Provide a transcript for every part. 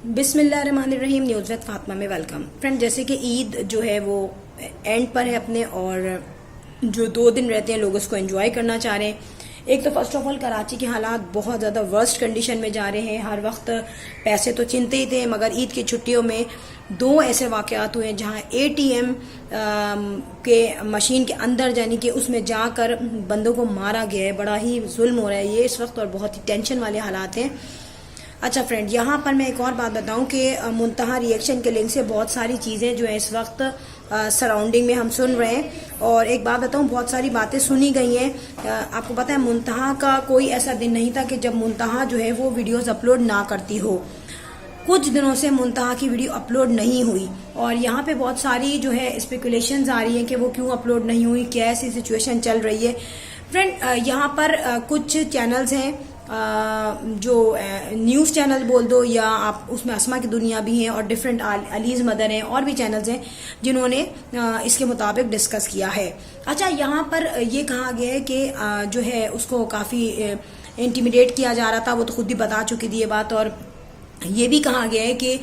बिस्मिल्लाहिर्रहमानिर्रहीम। News with Fatima में welcome. Friend, जैसे कि ईद जो है वो एंड पर है अपने, और जो 2 दिन रहते हैं लोग उसको एंजॉय करना चाह रहे हैं। एक तो फर्स्ट ऑफ ऑल कराची के हालात बहुत ज़्यादा वर्स्ट कंडीशन में जा रहे हैं। हर वक्त पैसे तो चिंते ही थे, मगर ईद की छुट्टियों में 2 ऐसे वाक़यात हुए जहां ATM के मशीन के अंदर यानी कि उसमें जाकर बंदों को मारा गया है। बड़ा ही जुल्म हो रहा है ये इस वक्त, और बहुत ही टेंशन वाले हालात हैं। अच्छा फ्रेंड, यहाँ पर मैं एक और बात बताऊं कि मुंतहा रिएक्शन के लिंक से बहुत सारी चीज़ें जो है इस वक्त सराउंडिंग में हम सुन रहे हैं। और एक बात बताऊं, बहुत सारी बातें सुनी गई हैं। आपको पता है मुंतहा का कोई ऐसा दिन नहीं था कि जब मुंतहा जो है वो वीडियोस अपलोड ना करती हो। कुछ दिनों से मुंतहा की वीडियो अपलोड नहीं हुई, और यहाँ पे बहुत सारी जो है स्पेकुलेशंस आ रही हैं कि वो क्यों अपलोड नहीं हुई, क्या ऐसी सिचुएशन चल रही है। फ्रेंड, यहाँ पर कुछ चैनल्स हैं जो न्यूज़ चैनल बोल दो, या आप उसमें अस्मा की दुनिया भी हैं, और डिफरेंट अलीज मदर हैं, और भी चैनल्स हैं जिन्होंने इसके मुताबिक डिस्कस किया है। अच्छा, यहाँ पर ये कहा गया है कि जो है उसको काफ़ी इंटिमिडेट किया जा रहा था। वो तो खुद भी बता चुकी थी ये बात, और ये भी कहा गया है कि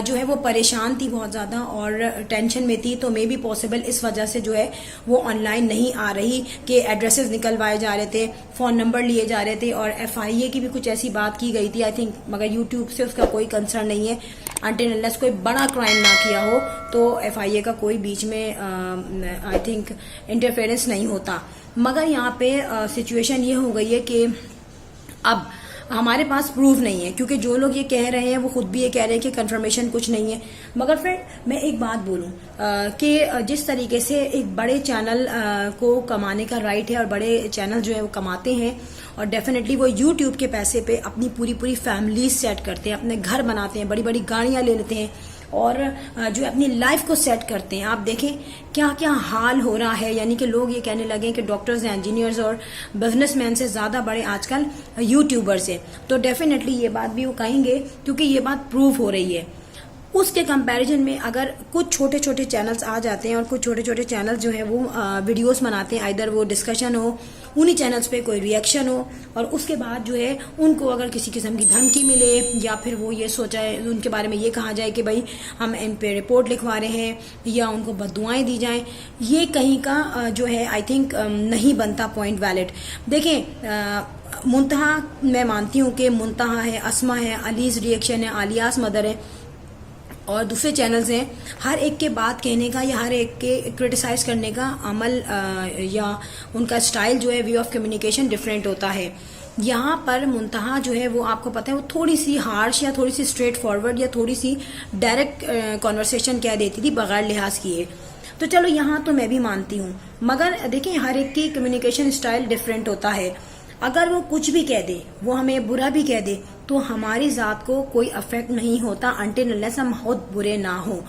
जो है वो परेशान थी बहुत ज़्यादा और टेंशन में थी, तो मे बी पॉसिबल इस वजह से जो है वो ऑनलाइन नहीं आ रही, कि एड्रेसेस निकलवाए जा रहे थे, फ़ोन नंबर लिए जा रहे थे, और FIA की भी कुछ ऐसी बात की गई थी आई थिंक, मगर यूट्यूब से उसका कोई कंसर्न नहीं है। अनटिल अनलेस कोई बड़ा क्राइम ना किया हो तो FIA का कोई बीच में आई थिंक इंटरफेरेंस नहीं होता। मगर यहाँ पे सिचुएशन ये हो गई है कि अब हमारे पास प्रूफ नहीं है, क्योंकि जो लोग ये कह रहे हैं वो खुद भी ये कह रहे हैं कि कंफर्मेशन कुछ नहीं है। मगर फ्रेंड, मैं एक बात बोलूं कि जिस तरीके से एक बड़े चैनल को कमाने का राइट है, और बड़े चैनल जो है वो कमाते हैं, और डेफिनेटली वो यूट्यूब के पैसे पे अपनी पूरी फैमिली सेट करते हैं, अपने घर बनाते हैं, बड़ी बड़ी गाड़ियां ले लेते हैं, और जो अपनी लाइफ को सेट करते हैं। आप देखें क्या क्या हाल हो रहा है, यानी कि लोग ये कहने लगे कि डॉक्टर्स, इंजीनियर्स और बिजनेसमैन से ज़्यादा बड़े आजकल यूट्यूबर्स हैं। तो डेफिनेटली ये बात भी वो कहेंगे, क्योंकि ये बात प्रूव हो रही है। उसके कंपैरिजन में अगर कुछ छोटे छोटे चैनल्स आ जाते हैं, और कुछ छोटे छोटे चैनल्स जो है वो वीडियोस बनाते हैं, आइदर वो डिस्कशन हो, उन्हीं चैनल्स पे कोई रिएक्शन हो, और उसके बाद जो है उनको अगर किसी किस्म की धमकी मिले, या फिर वो ये सोचाए, उनके बारे में ये कहा जाए कि भाई हम इन पे रिपोर्ट लिखवा रहे हैं, या उनको बददुआएं दी जाएं, ये कहीं का जो है आई थिंक नहीं बनता पॉइंट वैलिड। देखें, मुंतहा मैं मानती हूँ कि मुंतहा है, अस्मा है, अलीज रिएक्शन है, आलियास मदर है, और दूसरे चैनल्स हैं। हर एक के बात कहने का या हर एक के क्रिटिसाइज करने का अमल या उनका स्टाइल जो है, वे ऑफ कम्युनिकेशन डिफरेंट होता है। यहाँ पर मुंतहा जो है वो आपको पता है वो थोड़ी सी हार्श, या थोड़ी सी स्ट्रेट फॉरवर्ड, या थोड़ी सी डायरेक्ट कॉन्वर्सेशन कह देती थी बगैर लिहाज किए। तो चलो यहाँ तो मैं भी मानती हूँ, मगर देखिए हर एक की कम्युनिकेशन स्टाइल डिफरेंट होता है। अगर वो कुछ भी कह दे, वो हमें बुरा भी कह दे, तो हमारी जात को कोई अफेक्ट नहीं होता अनटिल अनलेस हम बहुत बुरे ना हो।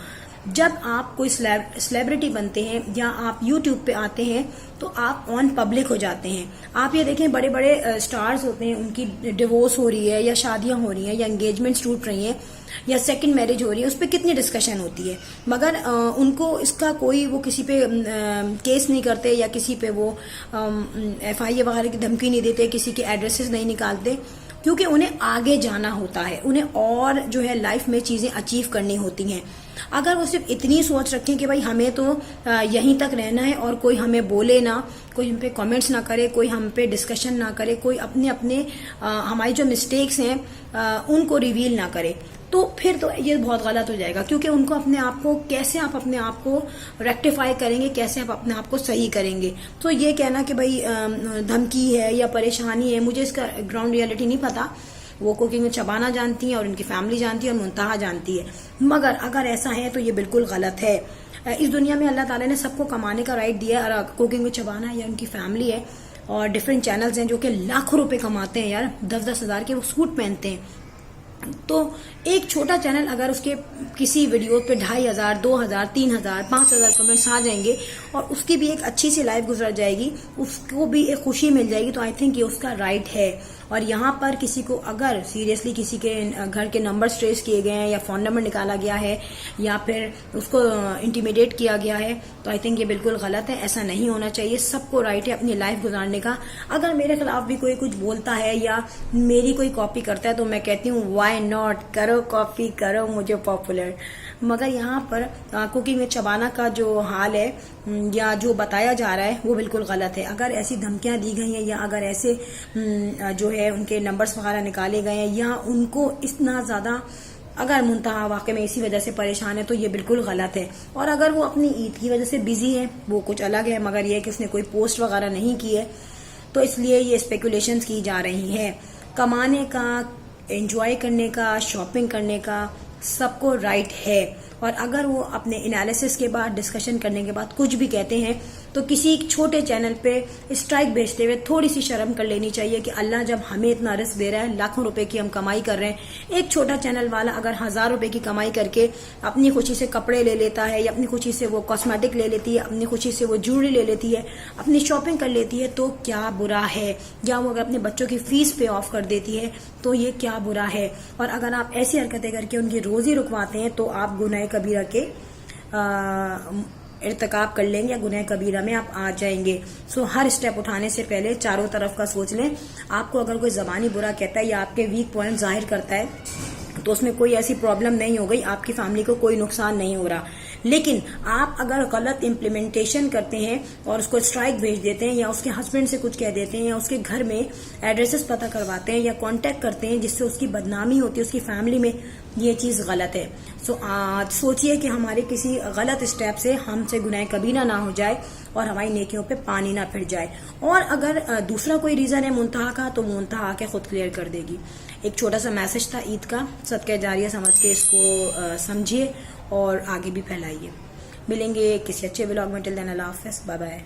जब आप कोई सेलिब्रिटी बनते हैं, या आप यूट्यूब पे आते हैं, तो आप ऑन पब्लिक हो जाते हैं। आप ये देखें, बड़े बड़े स्टार्स होते हैं, उनकी डिवोर्स हो रही है, या शादियां हो रही हैं, या एंगेजमेंट्स टूट रही हैं, या सेकंड मैरिज हो रही है, उस पर कितनी डिस्कशन होती है, मगर उनको इसका कोई वो किसी पे केस नहीं करते, या किसी पे वो FIA वगैरह की धमकी नहीं देते, किसी के एड्रेसेस नहीं निकालते, क्योंकि उन्हें आगे जाना होता है, उन्हें और जो है लाइफ में चीजें अचीव करनी होती हैं। अगर वो सिर्फ इतनी सोच रखें कि भाई हमें तो यहीं तक रहना है, और कोई हमें बोले ना, कोई हम पे कमेंट्स ना करे, कोई हम पे डिस्कशन ना करे, कोई अपने हमारी जो मिस्टेक्स हैं उनको रिवील ना करे, तो फिर तो ये बहुत गलत हो जाएगा। क्योंकि उनको अपने आप को कैसे आप अपने आप को रेक्टिफाई करेंगे, कैसे आप अपने आप को सही करेंगे। तो ये कहना कि भाई धमकी है या परेशानी है, मुझे इसका ग्राउंड रियलिटी नहीं पता। वो कुकिंग में शबाना जानती हैं, और उनकी फैमिली जानती है, और मुंतहा जानती है। मगर अगर ऐसा है तो ये बिल्कुल गलत है। इस दुनिया में अल्लाह ताला ने सबको कमाने का राइट दिया है, और कुकिंग में शबाना या उनकी फैमिली है, और डिफरेंट चैनल्स हैं जो कि लाखों रुपए कमाते हैं यार, 10-10 हज़ार के वो सूट पहनते हैं। तो एक छोटा चैनल अगर उसके किसी वीडियो पे 2,500, 2,000, 3,000, 5,000 कमेंट्स आ जाएंगे, और उसकी भी एक अच्छी सी लाइफ गुजर जाएगी, उसको भी एक खुशी मिल जाएगी, तो आई थिंक ये उसका राइट है। اور یہاں پر کسی کو اگر سیریسلی کسی کے گھر کے نمبر ٹریس کیے گئے ہیں یا فون نمبر نکالا گیا ہے یا پھر اس کو انٹیمیڈیٹ کیا گیا ہے تو آئی تھنک یہ بالکل غلط ہے. ایسا نہیں ہونا چاہیے. سب کو رائٹ ہے اپنی لائف گزارنے کا. اگر میرے خلاف بھی کوئی کچھ بولتا ہے یا میری کوئی کاپی کرتا ہے تو میں کہتی ہوں وائی ناٹ, کرو کاپی, کرو مجھے پاپولر. مگر یہاں پر کوکنگ میں چبانا کا جو حال ہے یا جو بتایا جا رہا ہے وہ بالکل غلط ہے. اگر ایسی دھمکیاں دی گئی ہیں یا اگر ایسے جو ہے ان کے نمبرز وغیرہ نکالے گئے ہیں یا ان کو اتنا زیادہ اگر منتہا واقع میں اسی وجہ سے پریشان ہے تو یہ بالکل غلط ہے. اور اگر وہ اپنی عید کی وجہ سے بزی ہے وہ کچھ الگ ہے, مگر یہ کہ اس نے کوئی پوسٹ وغیرہ نہیں کی ہے تو اس لیے یہ اسپیکولیشنز کی جا رہی ہیں. کمانے کا, انجوائے کرنے کا, شاپنگ کرنے کا سب کو رائٹ ہے. اور اگر وہ اپنے انالیسس کے بعد, ڈسکشن کرنے کے بعد کچھ بھی کہتے ہیں تو کسی چھوٹے چینل پہ اسٹرائک بھیجتے ہوئے تھوڑی سی شرم کر لینی چاہیے کہ اللہ جب ہمیں اتنا رزق دے رہا ہے, لاکھوں روپے کی ہم کمائی کر رہے ہیں, ایک چھوٹا چینل والا اگر 1000 روپے کی کمائی کر کے اپنی خوشی سے کپڑے لے لیتا ہے یا اپنی خوشی سے وہ کاسمیٹک لے لیتی ہے, اپنی خوشی سے وہ جوڑی لے لیتی ہے, اپنی شاپنگ کر لیتی ہے تو کیا برا ہے. یا وہ اگر اپنے بچوں کی فیس پے آف کر دیتی ہے تو یہ کیا برا ہے. اور اگر آپ ایسی حرکتیں کر کے ان کی روزی رکواتے ہیں تو آپ گناہ کبیرہ کے ارتکاب کر لیں گے یا گناہ کبیرہ میں آپ آ جائیں گے. سو ہر اسٹیپ اٹھانے سے پہلے چاروں طرف کا سوچ لیں. آپ کو اگر کوئی زبانی برا کہتا ہے یا آپ کے ویک پوائنٹ ظاہر کرتا ہے تو اس میں کوئی ایسی پرابلم نہیں ہو گئی, آپ کی فیملی کو کوئی نقصان نہیں ہو رہا. لیکن آپ اگر غلط امپلیمنٹیشن کرتے ہیں اور اس کو اسٹرائک بھیج دیتے ہیں یا اس کے ہسبینڈ سے کچھ کہہ دیتے ہیں یا اس کے گھر میں ایڈریسز پتہ کرواتے ہیں یا کانٹیکٹ کرتے ہیں جس سے اس کی بدنامی ہوتی ہے اس کی فیملی میں, یہ چیز غلط ہے. سو سوچئے کہ ہمارے کسی غلط اسٹیپ سے ہم سے گناہ کبیرہ نہ ہو جائے اور ہماری نیکیوں پہ پانی نہ پھر جائے. اور اگر دوسرا کوئی ریزن ہے منتہا کا تو منتہا کے خود کلیئر کر دے گی. ایک چھوٹا سا میسج تھا عید کا, صدقہ جاریہ سمجھ کے اس کو سمجھیے اور آگے بھی پھیلائیے. ملیں گے کسی اچھے ولاگ میں. ٹل دین اللہ حافظ, بائے بائے.